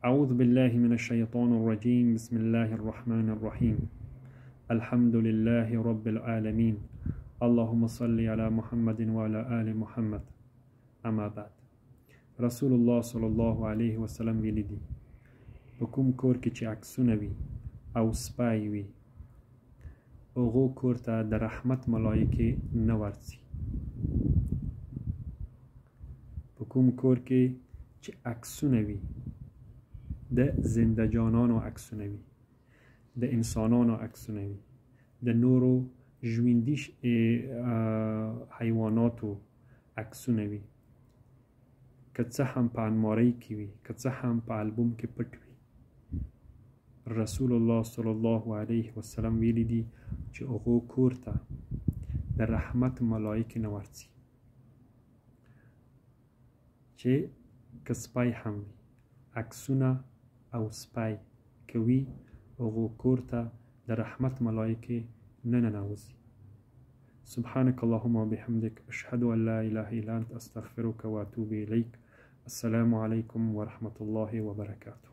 أعوذ بالله من الشيطان الرجيم. بسم الله الرحمن الرحيم. الحمد لله رب العالمين. اللهم صل على محمد وعلى آل محمد. اما بعد. رسول الله صلی الله علیه و سلم ویلی دی په کوم کور کې چې عکسونه وي او سپای وي هغو کور ته د رحمت ملایکې نه ورځي. په کوم کور کې چې عکسونه وي د زنده جانانو عکسونه وي د انسانانو عکسونه وي د نورو ژوندي حیواناتو عکسونه وي که څه هم په المارۍ کې وي که څه هم په البوم کې پټ وي. رسول الله صلی الله علیه وسلم ویلی دي چې هغو کور ته د رحمت ملایکې نه ورځي چې که سپی هم وي عکسونه او سپی که وي هغو کور ته د رحمت ملایکې نه ننوځي. سبحانك اللهم وبحمدك أشهد أن لا إله إلا أنت أستغفرك وأتوب إليك. السلام عليكم ورحمة الله وبركاته.